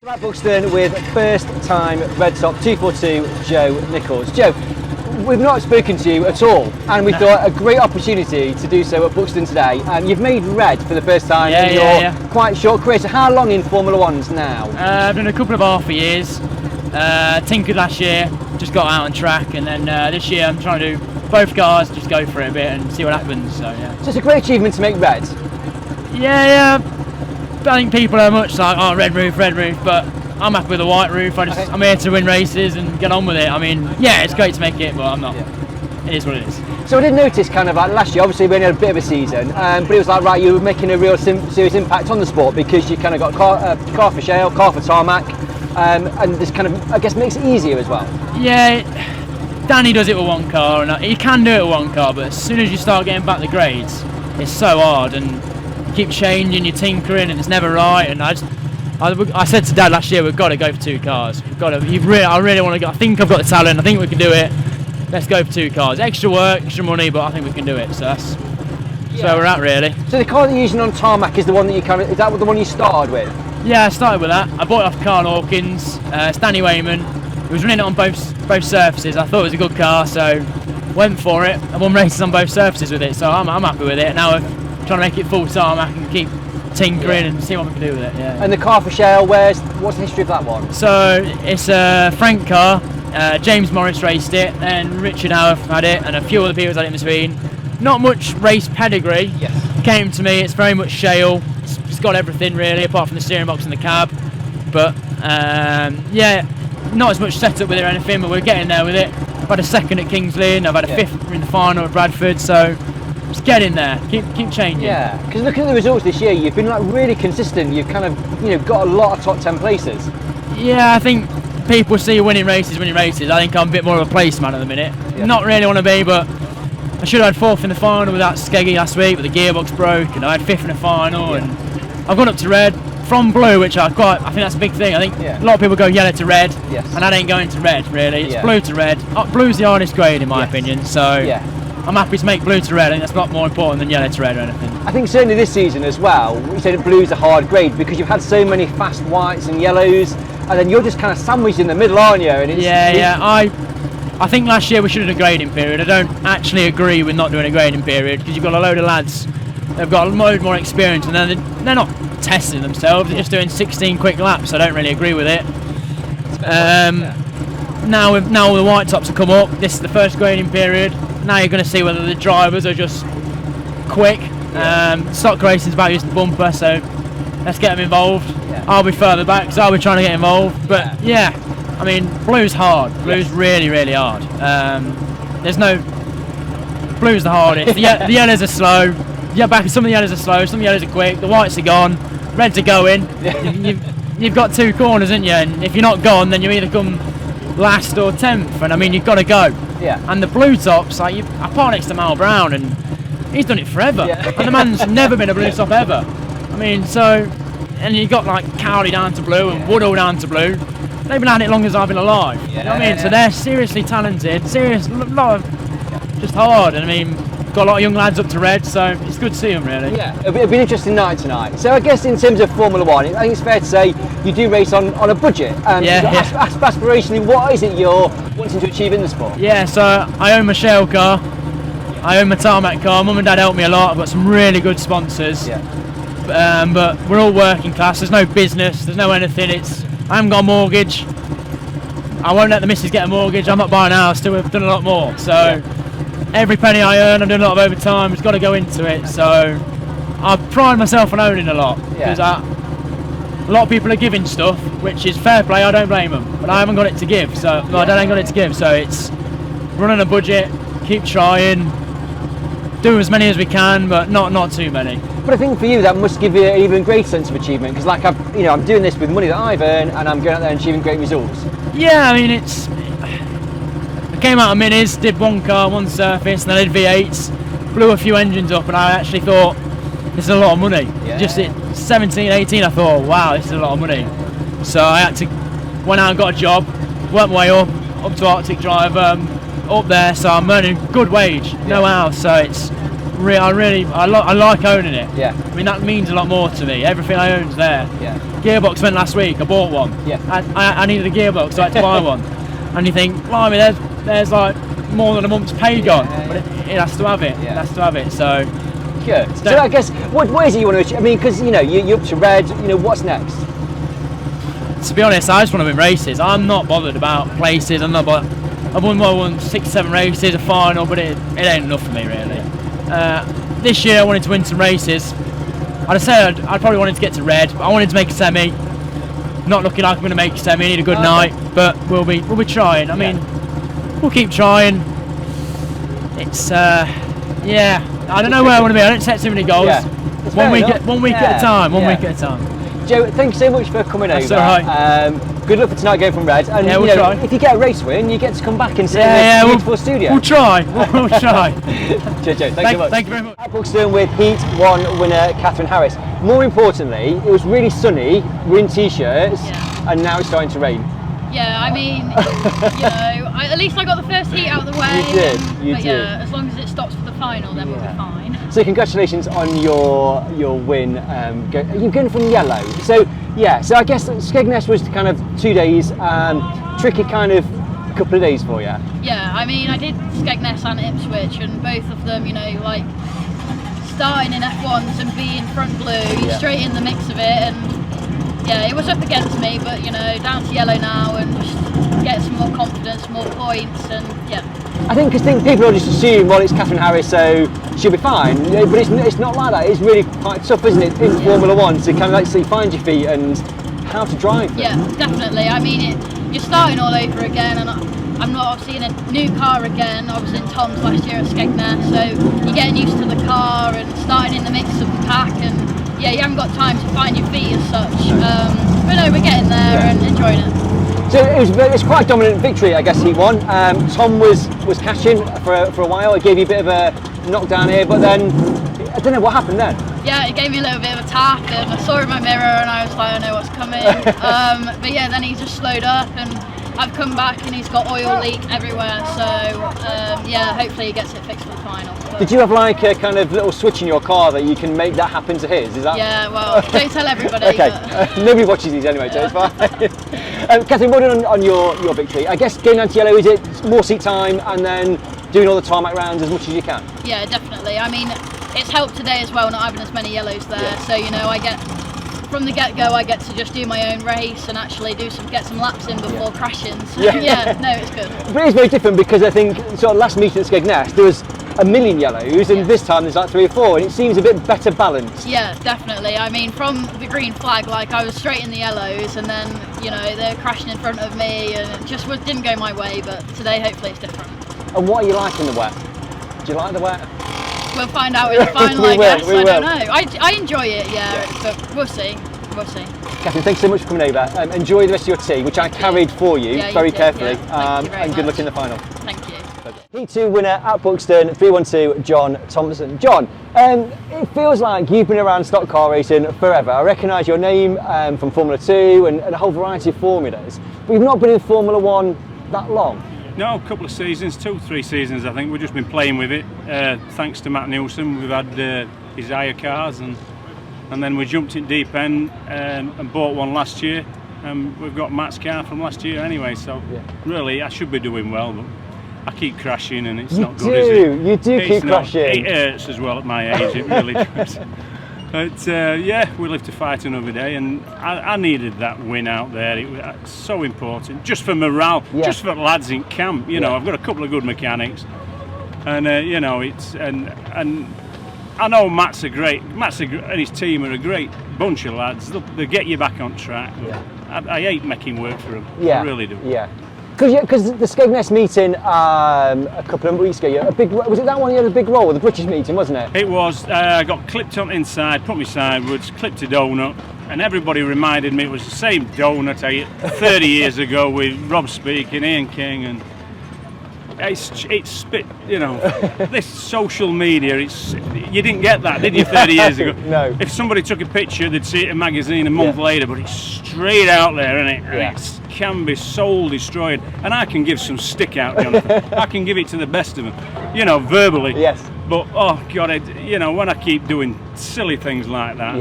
At Buxton with first-time Red Sox 242 Joe Nichols. Joe, we've not spoken to you at all, and we thought a great opportunity to do so at Buxton today. You've made red for the first time in your quite short career. So how long in Formula Ones now? I've done a couple of half years. Tinkered last year, just got out on track, and then this year I'm trying to do both cars, just go for it a bit and see what happens. So yeah. So it's a great achievement to make red. Yeah. I think people are much like, oh, red roof, but I'm happy with the white roof. I'm here to win races and get on with it. I mean, yeah, it's great to make it, but I'm not. Yeah. It is what it is. So I did notice kind of like last year, obviously we only had a bit of a season, but it was like, right, you were making a real serious impact on the sport because you kind of got car for shale, car for tarmac, and this kind of, I guess, makes it easier as well. Yeah, Danny does it with one car, and he can do it with one car, but as soon as you start getting back the grades, it's so hard, and you keep changing, you're tinkering, and it's never right. And I said to Dad last year, we've got to go for two cars. I really want to go. I think I've got the talent. I think we can do it. Let's go for two cars. Extra work, extra money, but I think we can do it. So that's where we're at, really. So the car that you're using on tarmac is the one that is that the one you started with? Yeah, I started with that. I bought it off Carl Hawkins, Stanley Wayman. He was running it on both surfaces. I thought it was a good car, so went for it. I won races on both surfaces with it, so I'm happy with it. Now we're trying to make it full tarmac and keep tinkering and see what we can do with it. Yeah. And the car for shale, what's the history of that one? So it's a Frank car. James Morris raced it, and Richard Howe had it, and a few other people had it in between. Not much race pedigree. Yes. Came to me. It's very much shale. It's got everything really, apart from the steering box and the cab. But yeah, not as much setup with it or anything, but we're getting there with it. I've had a second at Kingsley, and I've had a fifth in the final at Bradford. So just get in there, keep changing. Yeah, because looking at the results this year, you've been like really consistent. You've kind of got a lot of top 10 places. Yeah, I think people see winning races. I think I'm a bit more of a placeman at the minute. Yeah. Not really want to be, but I should have had fourth in the final with that Skeggy last week, but the gearbox broke, and I had fifth in the final, and I've gone up to red from blue, which I think that's a big thing. I think a lot of people go yellow to red, and that ain't going to red really. It's blue to red. Blue's the hardest grade in my opinion, so I'm happy to make blue to red. I think that's a lot more important than yellow to red or anything. I think certainly this season as well, you said blue's a hard grade because you've had so many fast whites and yellows, and then you're just kind of sandwiched in the middle, aren't you? And I think last year we should have done a grading period. I don't actually agree with not doing a grading period because you've got a load of lads, they've got a load more experience, and then they're not testing themselves, they're just doing 16 quick laps. I don't really agree with it. Now the white tops have come up, this is the first grading period. Now you're going to see whether the drivers are just quick. Stock racing's about using the bumper, so let's get them involved. I'll be further back because I'll be trying to get involved, but I mean, blue's hard. Blue's really, really hard. Blue's the hardest. The yellows are slow. Some of the yellows are slow, some of the yellows are quick, the whites are gone, reds are going. You've got two corners, haven't you? And if you're not gone, then you either come last or 10th, and I mean, you've got to go. Yeah. And the blue tops, I part next to Mal Brown, and he's done it forever. Yeah. And the man's never been a blue top ever. I mean, and you've got like Cowley down to blue and Woodall down to blue. They've been at it long as I've been alive. You know what I mean? So they're seriously talented, lot of just hard, and I mean, got a lot of young lads up to red, so it's good to see them really. Yeah, it'll be an interesting night tonight. So I guess in terms of Formula One, I think it's fair to say you do race on a budget. Aspirationally, what is it you're wanting to achieve in the sport? Yeah, so I own my shale car, I own my tarmac car. Mum and Dad help me a lot. I've got some really good sponsors. Yeah. But we're all working class. There's no business. There's no anything. I haven't got a mortgage. I won't let the missus get a mortgage. I'm not buying a house till we've done a lot more. So every penny I earn, I'm doing a lot of overtime. It's got to go into it. So I pride myself on owning a lot because a lot of people are giving stuff, which is fair play. I don't blame them, but I haven't got it to give. So I ain't got it to give. So it's running a budget, keep trying, do as many as we can, but not too many. But I think for you that must give you an even greater sense of achievement because, like, I'm doing this with money that I've earned, and I'm going out there and achieving great results. Yeah, I mean, I came out of minis, did one car, one surface, and then I did V8s, blew a few engines up, and I actually thought this is a lot of money. Yeah. Just at 17, 18, I thought, wow, this is a lot of money. So I went out and got a job, worked my way up to Arctic Drive, up there, so I'm earning good wage, no house, so I like owning it. Yeah. I mean, that means a lot more to me. Everything I own's there. Yeah. Gearbox went last week. I bought one. Yeah. I needed a gearbox, so I had to buy one. And you think, blimey, there's like more than a month's pay gone, but it has to have it. Yeah. It has to have it. So. Good. So I guess what is it you want to achieve? I mean, because you're up to red. What's next? To be honest, I just want to win races. I'm not bothered about places. I'm not bothered. I've won 6, 7 races, a final, but it ain't enough for me really. This year I wanted to win some races. I'd said I probably wanted to get to red. But I wanted to make a semi. Not looking like I'm going to make a semi. I need a good night, but we'll be trying. I mean, we'll keep trying. It's I don't know where I want to be. I don't set too many goals. Yeah. One week at a time. One week at a time. Joe, thank you so much for coming over. That's all right. Good luck for tonight going from red. And we'll try. If you get a race win, you get to come back and sit in this beautiful studio. We'll try. We'll try. Joe, thank you so much. Thank you very much. At Buxton with Heat 1 winner Catherine Harris. More importantly, it was really sunny. We're in t-shirts, and now it's starting to rain. Yeah, I mean, at least I got the first heat out of the way. You did. Yeah, as long as it stops for the final, then we'll be fine. So congratulations on your win. You're going from yellow. So I guess Skegness was kind of 2 days, tricky kind of couple of days for you. Yeah, I mean, I did Skegness and Ipswich, and both of them, like starting in F1s and being front blue, straight in the mix of it, and it was up against me, but down to yellow now and just get some more confidence, more points, and I think people will just assume, well, it's Catherine Harris, so she'll be fine. But it's not like that. It's really quite tough, isn't it, in Formula One to kind of actually find your feet and how to drive them. Yeah, definitely. I mean, you're starting all over again, and I'm not obviously in a new car again. I was in Tom's last year at Skegness, so you're getting used to the car and starting in the mix of the pack, and you haven't got time to find your feet as such. But no, we're getting there and enjoying it. So it's quite a dominant victory, I guess, Heat 1. Tom was catching for a while. It gave you a bit of a knockdown here, but then I don't know what happened then. Yeah, it gave me a little bit of a tap, and I saw in my mirror, and I was like, I know what's coming. But then he just slowed up, and I've come back, and he's got oil leak everywhere. So hopefully he gets it fixed for the final. But did you have like a kind of little switch in your car that you can make that happen to his? Is that? Yeah, well, don't tell everybody. Okay, nobody watches these anyway, so it's fine. Catherine, well done on your victory. I guess going down to yellow, is it more seat time and then doing all the tarmac rounds as much as you can? Yeah, definitely. I mean, it's helped today as well not having as many yellows there. So I get from the get-go, I get to just do my own race and actually get some laps in before crashing. So no, it's good. But it's very different because I think sort of last meeting at Skegness there was a million yellows, and this time there's like 3 or 4, and it seems a bit better balanced. Yeah, definitely. I mean, from the green flag, like I was straight in the yellows, and then they're crashing in front of me, and it just didn't go my way. But today, hopefully, it's different. And what are you like in the wet? Do you like the wet? We'll find out in the final, I guess. I don't know. I enjoy it, but we'll see. We'll see. Catherine, thanks so much for coming over. Enjoy the rest of your tea, which I carried for you very carefully. Thank you very and good much. luck in the final. Thank you. Heat 2 winner at Buxton, 312, John Thompson. John, it feels like you've been around stock car racing forever. I recognise your name from Formula 2 and a whole variety of formulas, but you've not been in Formula 1 that long. No, a couple of seasons, 2, 3 seasons I think. We've just been playing with it. Thanks to Matt Nielsen, we've had his hire cars, and then we jumped in deep end and bought one last year. We've got Matt's car from last year anyway, so really I should be doing well, but I keep crashing and it's not good, is it? You do keep crashing. It hurts as well at my age, it really does. But we live to fight another day, and I needed that win out there. It was so important, just for morale, just for the lads in camp. I've got a couple of good mechanics, and and I know Matt's and his team are a great bunch of lads. They get you back on track. I hate making work for them. I really do. Because the Skegness meeting a couple of weeks ago, was it that one you had a big roll with the British meeting, wasn't it? It was. I got clipped on the inside, put me sideways, clipped a donut, and everybody reminded me it was the same donut I ate 30 years ago with Rob Speak and Ian King, and it's spit. This social media. You didn't get that, did you, 30 years ago? No. If somebody took a picture, they'd see it in a magazine a month later, but it's straight out there, isn't it? And it can be soul destroying, and I can give some stick out, Jonathan. I can give it to the best of them, verbally. Yes. But oh God, you know, when I keep doing silly things like that,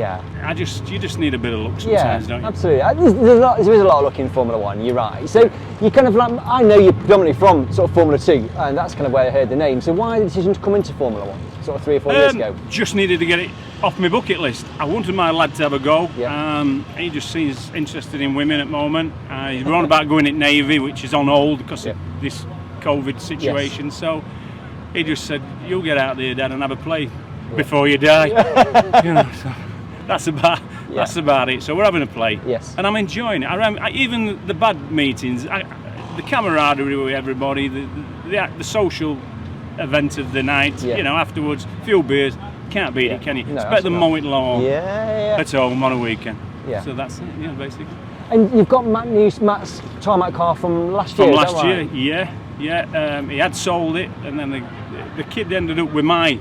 you just need a bit of luck sometimes, don't you? Absolutely. There is a lot of luck in Formula One. You're right. So you kind of like, I know you're predominantly from sort of Formula 2, and that's kind of where I heard the name. So why the decision to come into Formula One, sort of 3 or 4 years ago? Just needed to get it off my bucket list. I wanted my lad to have a go. He just seems interested in women at the moment. He's on about going at Navy, which is on hold because of this COVID situation. So he just said, "You'll get out there, Dad, and have a play before you die." You know, so that's about it. So we're having a play, and I'm enjoying it. Even the bad meetings, the camaraderie with everybody, the social event of the night. You know, afterwards, a few beers. Can't beat it, can you? It's better than mowing lawn at home on a weekend. So that's it, basically. And you've got Matt's tarmac car from last year. From last year, he had sold it, and then the kid ended up with my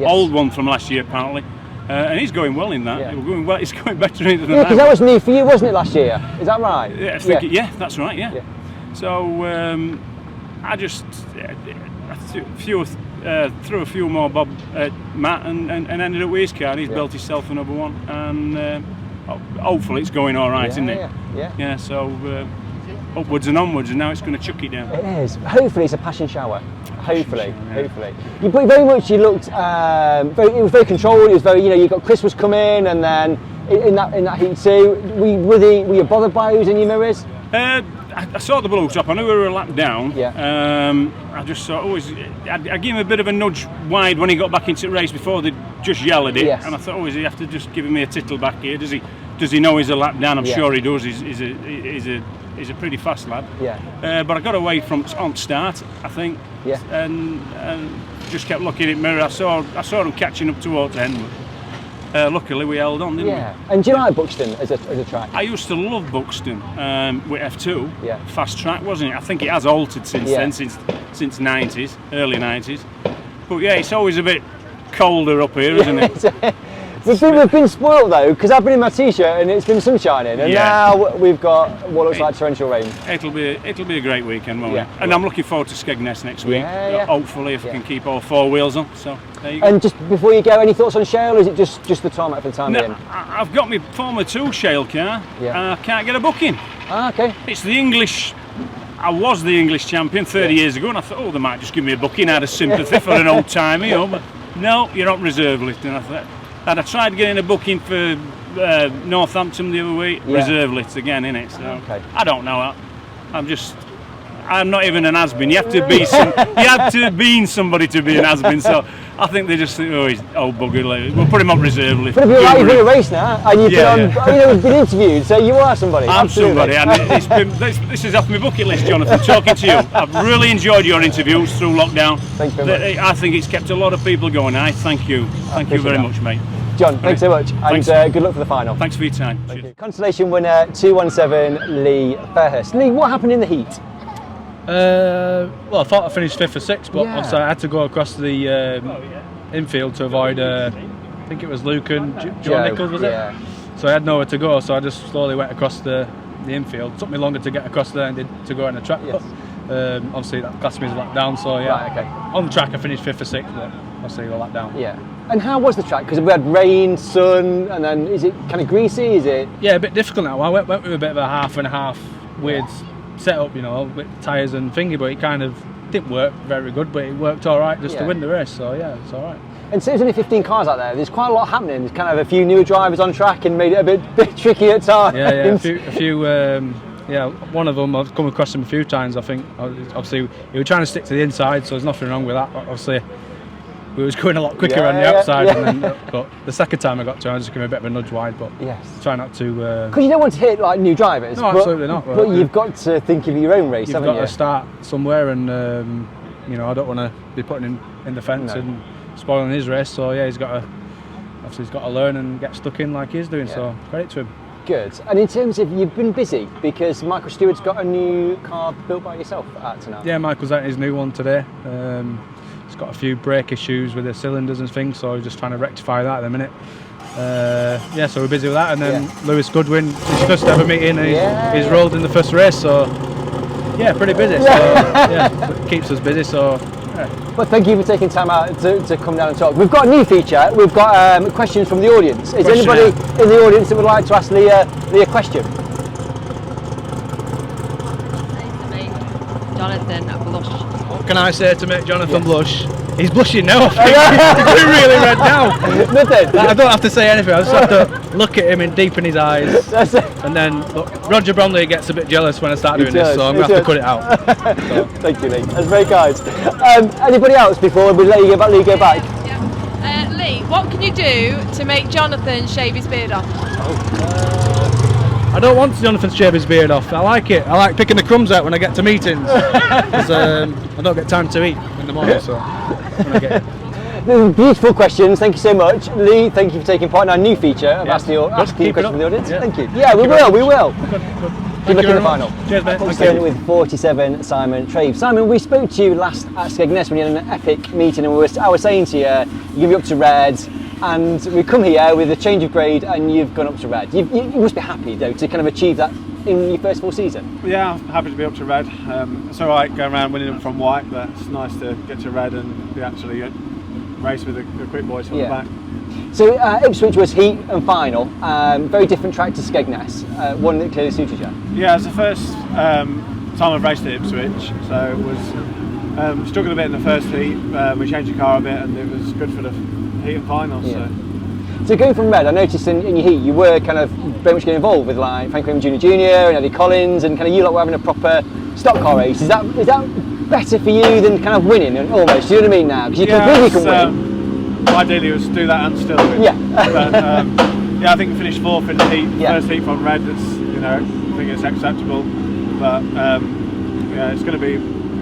old one from last year, apparently. And he's going well in that. He's going better in it than that. Because that was new for you, wasn't it, last year? Is that right? I think that's right. Yeah. So I just threw a few more bob at Matt and ended up with his car. He's built himself another one, and hopefully it's going all right, isn't it? Yeah. So upwards and onwards, and now it's going to chuck it down. It is. Hopefully it's a passion shower. Hopefully. But very much you looked. It was very controlled. It was very. You got Chris was coming, and then in that heat too. Were you bothered by who's in your mirrors? I saw the blue top. I knew we were a lap down. I just saw I gave him a bit of a nudge wide when he got back into the race before they just yelled at it. And I thought, is he have to just give me a tittle back here? Does he know he's a lap down? I'm sure he does. He's a pretty fast lad. But I got away from on start, I think. And just kept looking at the mirror. I saw him catching up towards the end. Luckily we held on, didn't we? And do you like Buxton as a track? I used to love Buxton with F2. Fast track, wasn't it? I think it has altered since then, since 90s, early 90s. But it's always a bit colder up here, isn't it? We've been spoilt though, because I've been in my t-shirt and it's been sun shining, and now we've got what looks like torrential rain. It'll be a great weekend, won't it? And I'm looking forward to Skegness next week. Hopefully, if I can keep all 4 wheels on. So there you go. And just before you go, any thoughts on Shale, or is it just the tarmac for the time being? I've got my Formula 2 Shale car. I can't get a booking. Okay. It's the English. I was the English champion 30 years ago, and I thought, they might just give me a booking out of sympathy for an old timer, but no, you're on reserve list. And I thought. And I tried getting a booking for Northampton the other week, reserve list again, innit? So I don't know. I'm not even an has-been. You have to be have been somebody to be an has-been. So I think they just think, he's old bugger. We'll put him on reserve list. But if you're like you've been a race now, and you've been interviewed, so you are somebody. I'm somebody, and this is off my bucket list, Jonathan. Talking to you, I've really enjoyed your interviews through lockdown. Thank you very much. I think it's kept a lot of people going. Thank you very much, mate. John, thanks so much, and good luck for the final. Thanks for your time. Thank you. Consolation winner 217 Lee Fairhurst. Lee, what happened in the heat? Well, I thought I finished 5th or 6th, but obviously I had to go across the infield to avoid, I think it was Luke and Joe Nichols, was it? So I had nowhere to go, so I just slowly went across the infield. It took me longer to get across there than it did to go on the track, but obviously that classed me as a lap down, so on the track I finished 5th or 6th, but obviously a lap down. And how was the track? Because we had rain, sun, and then is it kind of greasy? Is it? Yeah, a bit difficult now. I went with a bit of a half and half with set up, with tyres and thingy, but it kind of didn't work very good, but it worked all right just to win the race, so it's all right. And so there's only 15 cars out there. There's quite a lot happening. There's kind of a few newer drivers on track and made it a bit tricky at times. A few. One of them, I've come across him a few times. I think obviously he was trying to stick to the inside, so there's nothing wrong with that. Obviously, we was going a lot quicker on the outside, and then, but the second time I got to him, I just gave him a bit of a nudge wide, but try not to. Because you don't want to hit like new drivers. No, absolutely not. But you've got to think of your own race, haven't you? You've got to start somewhere, and I don't want to be putting him in the fence and spoiling his race. So he's got to learn and get stuck in like he's doing. So credit to him. Good. And in terms of, you've been busy because Michael Steward's got a new car built by yourself at tonight. Yeah, Michael's out his new one today. He's got a few brake issues with the cylinders and things, so he's just trying to rectify that at the minute. So we're busy with that, and then Lewis Goodwin, his first ever meeting, he's rolled in the first race, so pretty busy. So it keeps us busy. So But thank you for taking time out to come down and talk. We've got a new feature. We've got questions from the audience. Is there anybody in the audience that would like to ask Leah a question? Jonathan Blush. What can I say to make Jonathan blush? He's blushing now. He's really red now. Nothing. I don't have to say anything. I just have to look at him and deepen his eyes. That's it. And then look, Roger Bromley gets a bit jealous when I start doing this, so I'm going to have to cut it out. So. Thank you, Lee. That's very kind. Anybody else before we let you go back? Yeah. Lee, what can you do to make Jonathan shave his beard off? I don't want Jonathan to shave his beard off. I like it. I like picking the crumbs out when I get to meetings. 'Cause, I don't get time to eat in the morning, so when I get it. Beautiful questions, thank you so much. Lee, thank you for taking part in our new feature of asking questions from the audience. Yeah. Thank you. Yeah, we will. Good. Good luck in the final. Cheers, mate. Buxton with 47, Simon Traves. Simon, we spoke to you last at Skegness when you had an epic meeting, and I was saying to you, you're going to be up to red, and we come here with a change of grade, and you've gone up to red. You must be happy, though, to kind of achieve that in your first full season. Yeah, I'm happy to be up to red. It's all right going around winning them from white, but it's nice to get to red and be actually race with the quick boys from the back. So Ipswich was heat and final, very different track to Skegness, one that clearly suited you. Yeah, it's the first time I've raced at Ipswich, so it was struggled a bit in the first heat. We changed the car a bit and it was good for the heat and final. Yeah. So going from red, I noticed in your heat you were kind of very much getting involved with like Frank Raymond Jr. and Eddie Collins, and kind of you lot were having a proper stock car race. Is that better for you than kind of winning almost? Do you know what I mean now? Because you can win. Ideally, was to do that and still win. Yeah. But I think we finished fourth in the heat. First heat from red. That's I think it's acceptable. But it's going to be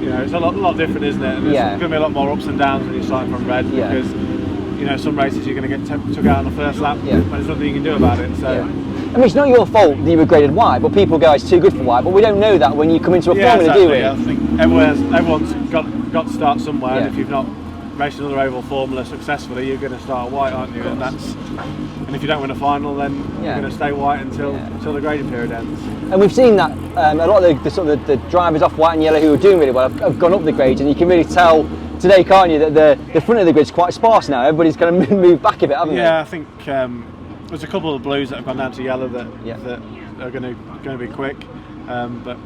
it's a lot different, isn't it? And there's going to be a lot more ups and downs when you start from red because some races you're going to get took out on the first lap. Yeah. But there's nothing you can do about it. So. Yeah. I mean, it's not your fault that you were graded white, but people go, it's too good for white. But we don't know that when you come into a formula, do we? I think everyone's got to start somewhere, and if you've not raced another oval formula successfully, you're going to start white, aren't you? And if you don't win a final, then you're going to stay white until the grading period ends. And we've seen that a lot of the drivers off white and yellow who are doing really well have gone up the grades, and you can really tell today, can't you, that the front of the grid's quite sparse now. Everybody's kind of moved back a bit, haven't they? Yeah, I think there's a couple of blues that have gone down to yellow that are going to be quick, but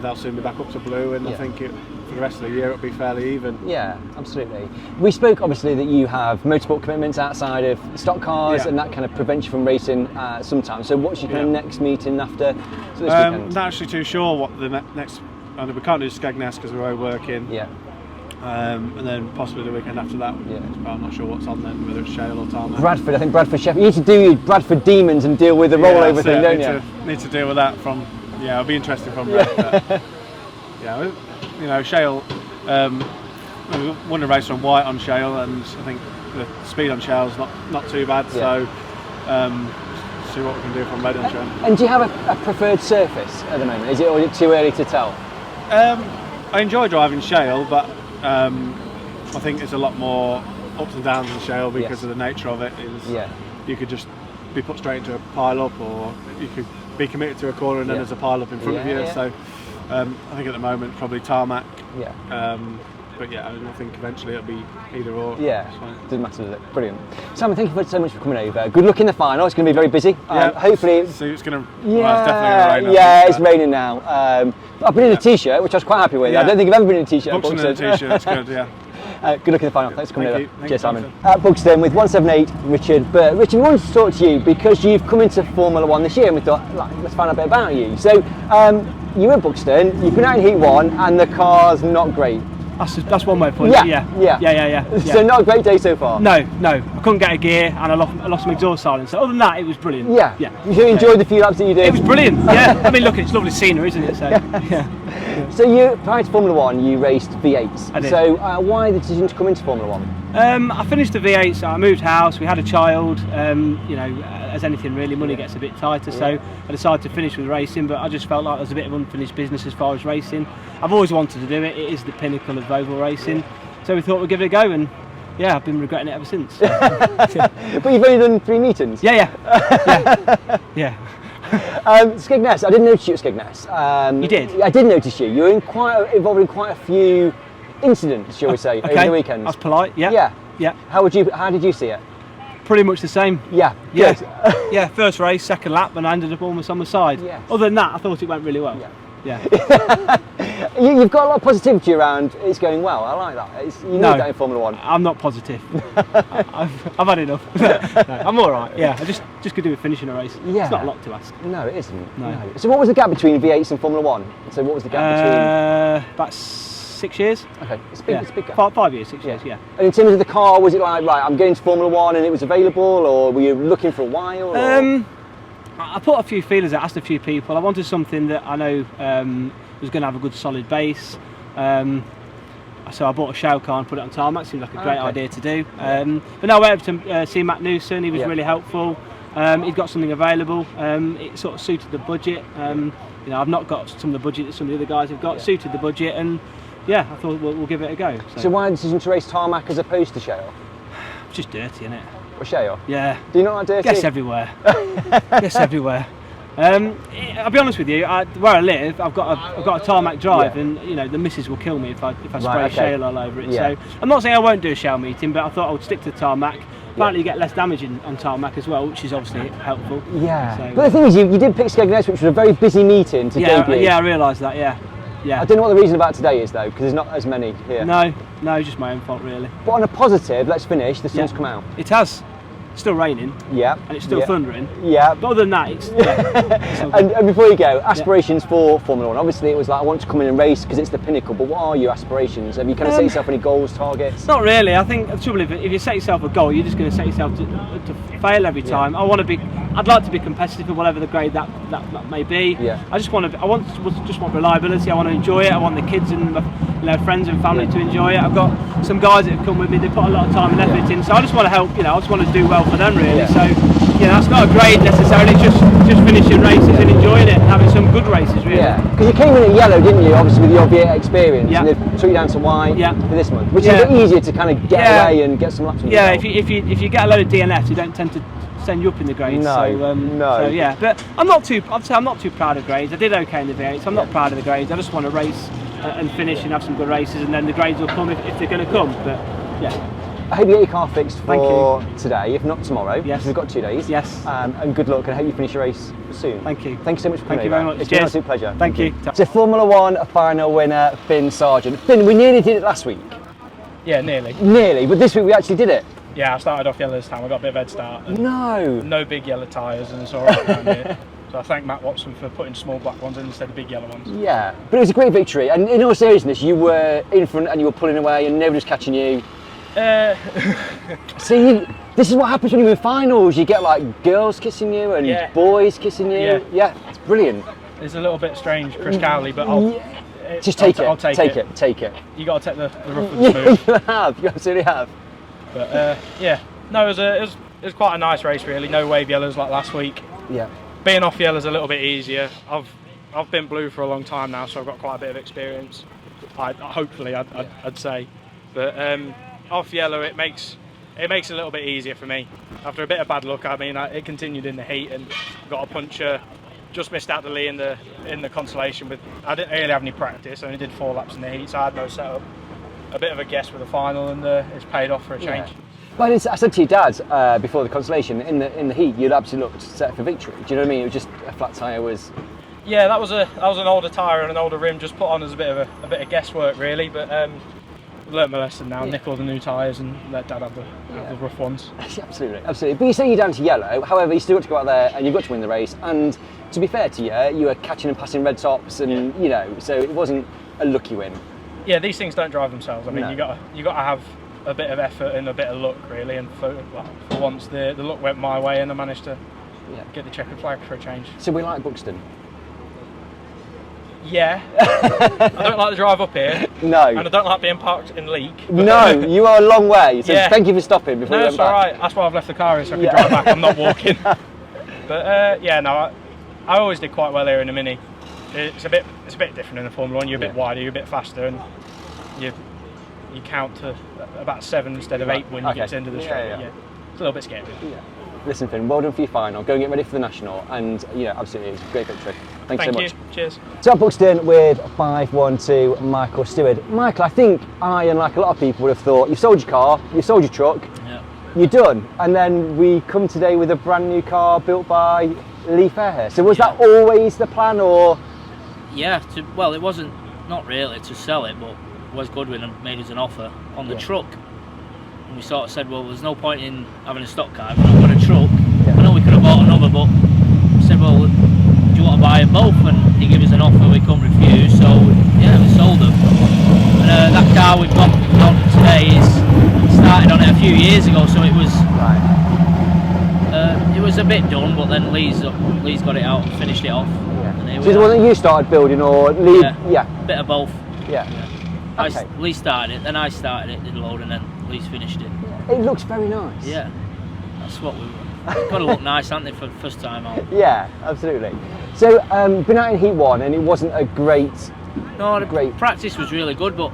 they'll soon be back up to blue, and I think for the rest of the year it'll be fairly even. Yeah, absolutely. We spoke obviously that you have motorsport commitments outside of stock cars, and that kind of prevents you from racing sometimes. So what's your kind of next meeting after this weekend? I'm not actually too sure what the next. We can't do Skegness because we're away working. Yeah. And then possibly the weekend after that. Yeah. But I'm not sure what's on then, whether it's Shale or Tarmac. Bradford, I think Bradford Sheffield. You need to do your Bradford Demons and deal with the rollover thing, don't you? Need to deal with that from. Yeah, it'll be interesting from Brad. Shale. We won a race from white on Shale, and I think the speed on Shale's not too bad. So see what we can do from red on Shale. And do you have a preferred surface at the moment? Is it too early to tell? I enjoy driving Shale, but I think it's a lot more ups and downs in Shale because of the nature of it. You could just be put straight into a pile up, or you could be committed to a corner and then there's a pile up in front of you. So I think at the moment probably Tarmac. But I think eventually it'll be either or. Yeah, doesn't matter, does it? Brilliant. Simon, thank you so much for coming over. Good luck in the final. It's going to be very busy. Hopefully. So it's going to. Well, it's definitely going to rain. Yeah, it's raining now. I've been in a t-shirt, which I was quite happy with. I don't think I've ever been in a t-shirt. Buxton in a t-shirt. It's good. Yeah. Good luck in the final. Thanks for coming over. Cheers, Simon. Thompson. At Buxton with 178, Richard Burt. Richard, we wanted to talk to you because you've come into Formula 1 this year, and we thought, let's find out a bit about you. So, you were at Buxton, you've been out in Heat 1, and the car's not great. That's one way of putting it. Yeah. So not a great day so far. No, I couldn't get a gear, and I lost my exhaust silence. So other than that, it was brilliant. Yeah. You enjoyed the few laps that you did. It was brilliant. Yeah. I mean, look, it's lovely scenery, isn't it? So So you, prior to Formula 1, you raced V8s. I did. So why the decision to come into Formula 1? I finished the V8s. I moved house. We had a child. As anything really, money gets a bit tighter. So I decided to finish with racing, but I just felt like there was a bit of unfinished business as far as racing. I've always wanted to do it. It is the pinnacle of oval racing. So we thought we'd give it a go, and I've been regretting it ever since. But you've only done 3 meetings. Yeah. Skegness, I didn't notice you at Skegness. You did? I did notice you. You're involved in quite a few incident, shall we say, over the weekend? That's polite. Yeah. Yeah. How did you see it? Pretty much the same. Yeah. Yeah. Yeah. First race, second lap, and I ended up almost on the side. Yes. Other than that, I thought it went really well. Yeah. You've got a lot of positivity around it's going well. I like that. You need that in Formula 1. I'm not positive. I've had enough. No, I'm all right. Yeah, I just could do with finishing a race. Yeah. It's not a lot to ask. No, it isn't. No. So what was the gap between V8s and Formula 1? So what was the gap between? About 6 years. Okay, it's a big gap. 5 years, 6 years. Yeah. And in terms of the car, was it like, right, I'm going to Formula 1 and it was available, or were you looking for a while? I put a few feelers out, asked a few people. I wanted something that I know was going to have a good solid base. So I bought a shell car and put it on tarmac. Seemed like a great idea to do. But no, I went up to see Matt Newson. He was really helpful. He'd got something available. It sort of suited the budget. I've not got some of the budget that some of the other guys have got. Suited the budget, and yeah, I thought we'll give it a go. So why the decision to race tarmac as opposed to shale? It's just dirty, isn't it? Or shale? Yeah. Do you not like dirty? Guess everywhere. Guess everywhere. I'll be honest with you. Where I live, I've got a tarmac drive, and the missus will kill me if I spray shale all over it. So I'm not saying I won't do a shale meeting, but I thought I would stick to tarmac. Apparently, you get less damage on tarmac as well, which is obviously helpful. Yeah. So, but the thing is, you did pick Skegness, which was a very busy meeting to debut. Yeah, I realised that. Yeah. I don't know what the reason about today is though, because there's not as many here. No, just my own fault really. But on a positive, let's finish. The sun's come out. It has. It's still raining. Yeah. And it's still thundering. Yeah. But other than that, it's. And before you go, aspirations for Formula 1. Obviously, it was like I want to come in and race because it's the pinnacle. But what are your aspirations? Have you kind of set yourself any goals, targets? Not really. I think the trouble if you set yourself a goal, you're just going to set yourself to fail every time. I'd like to be competitive in whatever the grade that may be. Yeah. I just want reliability. I want to enjoy it. I want the kids and my friends and family to enjoy it. I've got some guys that have come with me. They put a lot of time and effort in. So I just want to help. I just want to do well for them really. So that's not a grade necessarily. Just finishing races and enjoying it and having some good races really. Yeah. Because you came in at yellow, didn't you? Obviously with your V8 experience. Yeah. And they took you down to white for this month, which is a bit easier to kind of get away and get some laps. Yeah. If you get a load of DNFs, you don't tend to send you up in the grades. No. So yeah, but I'm not too proud of grades. I did okay in the V8, so I'm not proud of the grades. I just want to race and finish and have some good races, and then the grades will come if they're going to come. But yeah. I hope you get your car fixed for today, if not tomorrow. Yes. We've got 2 days. Yes. And good luck, and I hope you finish your race soon. Thank you. Thank you so much for coming. Thank you very much. It's been an absolute pleasure. Thank you. So Formula 1 final winner, Finn Sargent. Finn, we nearly did it last week. Yeah, nearly. Nearly, but this week we actually did it. Yeah, I started off yellow this time. I got a bit of head start. No big yellow tyres, and it's all right around here. So I thank Matt Watson for putting small black ones in instead of big yellow ones. Yeah, but it was a great victory. And in all seriousness, you were in front and you were pulling away, and nobody was catching you. See, this is what happens when you're in finals. You get like girls kissing you and boys kissing you. Yeah, it's brilliant. It's a little bit strange, Chris Cowley, but I'll take it. You got to take the rough with the smooth. You absolutely have. But no, it was quite a nice race really. No wave yellows like last week. Yeah. Being off yellow's a little bit easier. I've been blue for a long time now, so I've got quite a bit of experience. Hopefully, I'd say, but off yellow it makes it a little bit easier for me. After a bit of bad luck, I mean, it continued in the heat and got a puncture. Just missed out the lead in the consolation. I didn't really have any practice. I only did 4 laps in the heat, so I had no setup. A bit of a guess with the final, and it's paid off for a change. But I said to your dad before the consolation, in the heat, you'd absolutely looked set for victory. Do you know what I mean? It was just a flat tyre was. Yeah, that was an older tyre and an older rim, just put on as a bit of guesswork really. But learnt my lesson now. Nickel the new tyres and let Dad have the rough ones. Absolutely. But you say you're down to yellow. However, you still got to go out there and you've got to win the race. And to be fair to you, you were catching and passing red tops, and so it wasn't a lucky win. Yeah, these things don't drive themselves. I mean, you got to have a bit of effort and a bit of luck, really. And for once, the luck went my way, and I managed to get the checkered flag for a change. So we like Buxton. Yeah. I don't like the drive up here. No. And I don't like being parked in Leek. No, you are a long way. So thank you for stopping before you went back. No, it's all right. That's why I've left the car here, so I can drive back. I'm not walking. But I always did quite well here in the Mini. It's a bit different in the Formula 1. You're a bit wider, you're a bit faster, and you count to about 7 instead of 8 when you get to the end of the straight. Yeah. It's a little bit scary. Yeah. Listen, Finn, well done for your final. Go and get ready for the national, and absolutely, it was a great victory. Thanks so much. you. Cheers. So at Buxton with 512 Michael Steward. Michael, I think I and like a lot of people would have thought you've sold your car, you've sold your truck, you're done, and then we come today with a brand new car built by Lee Fairhurst. So was that always the plan, or? Yeah, well, it wasn't, not really to sell it, but it was Goodwin and made us an offer on the truck. And we sort of said, well, there's no point in having a stock car if we've not got a truck. I know we could have bought another, but we said, well, do you want to buy them both? And he gave us an offer we couldn't refuse, so yeah, we sold them. And that car we've got on today started on it a few years ago, so it was a bit done, but then Lee's got it out and finished it off. So it wasn't you started building, or Lee? Yeah, bit of both. Yeah. Okay. Lee started it, then I started it, did a load, and then Lee's finished it. It looks very nice. Yeah, that's what we got to look nice, haven't they, for the first time out? Yeah, absolutely. So been out in Heat 1, and it wasn't a great. No, the practice was really good, but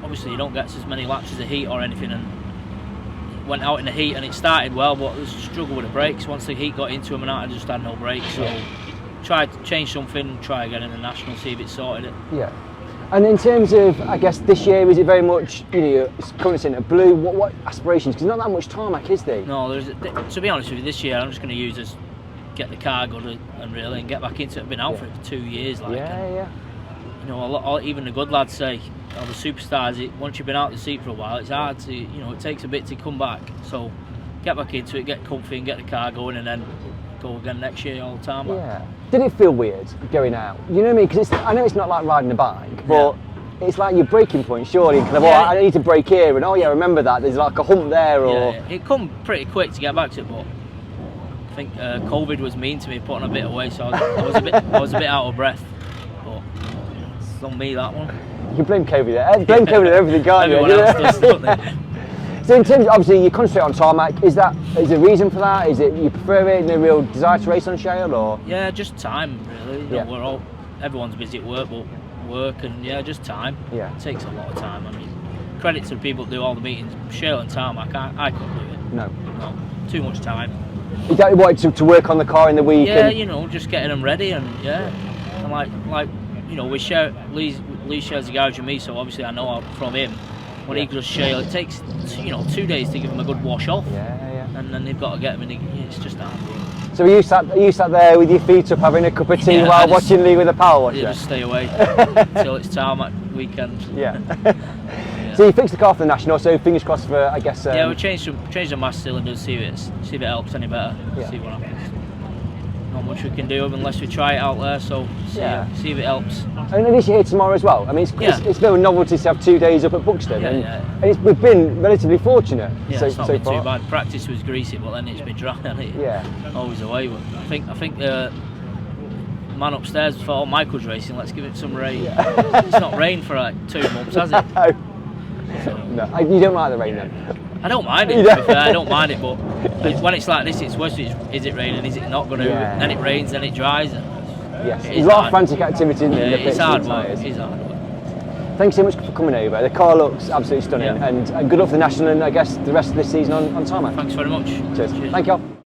obviously you don't get as many laps as the heat or anything, and went out in the heat and it started well, but there was a struggle with the brakes. Once the heat got into them and I just had no brakes, so tried to change something, try again in the national, see if it sorted it. Yeah. And in terms of, I guess this year, is it very much, you know, it's coming centre blue? What aspirations? Because not that much tarmac, is there? No, to be honest with you, this year I'm just going to use this, get the car good and really, and get back into it. I've been out for it for 2 years, like. Yeah. You know, even the good lads say, or the superstars, once you've been out the seat for a while, it's hard to, you know, it takes a bit to come back. So get back into it, get comfy and get the car going, and then go again next year all the time. Yeah. Did it feel weird going out? You know what I mean? Because I know it's not like riding a bike, but it's like your braking point, surely. Kind of, I need to brake here, and remember that there's like a hump there, or. Yeah. It come pretty quick to get back to it, but I think COVID was mean to me, putting a bit away, so I was a bit out of breath. But it's on me, that one. You can blame COVID there. Blame COVID and everything, can't you? Everyone else does, don't they? So in terms of, obviously, you concentrate on tarmac. Is there a reason for that? Is it you prefer it? No real desire to race on shale, or? Yeah, just time, really. You know, everyone's busy at work, but work and just time. Yeah, it takes a lot of time. I mean, credit to the people that do all the meetings. Shale and tarmac, I couldn't do it. No, too much time. You don't want to work on the car in the week? Yeah, you know, just getting them ready and and like you know, we share Lee shares the garage with me, so obviously I know from him. When he does shale, it takes 2 days to give him a good wash off. And then they've got to get him in. It's just hard. So are you sat there with your feet up having a cup of tea while watching Lee with a power washer? Yeah, just stay away until it's tarmac weekend. So you fixed the car for the national, so fingers crossed for, I guess. Yeah, we changed the mass cylinders, see if it helps any better. See what happens. Not much we can do unless we try it out there, so see if it helps. And at least you're here tomorrow as well. I mean, it's a bit of a novelty to have 2 days up at Buxton, and we've been relatively fortunate. Yeah, it's not been too bad. Practice was greasy, but then it's been dry, hasn't it? Yeah. Always away. But I think the man upstairs thought, Michael's racing, let's give it some rain. It's not rained for like 2 months, has it? No. You don't like the rain then? I don't mind it, to be fair, I don't mind it, but when it's like this, it's worse. Is it raining? Is it not going to? Then it rains, then it dries. Yes, there's a lot of frantic activity in the pits. It's hard work. It's hard work. Thanks so much for coming over. The car looks absolutely stunning, and good luck for the national and I guess the rest of this season on tarmac. Thanks very much. Cheers. Thank you all.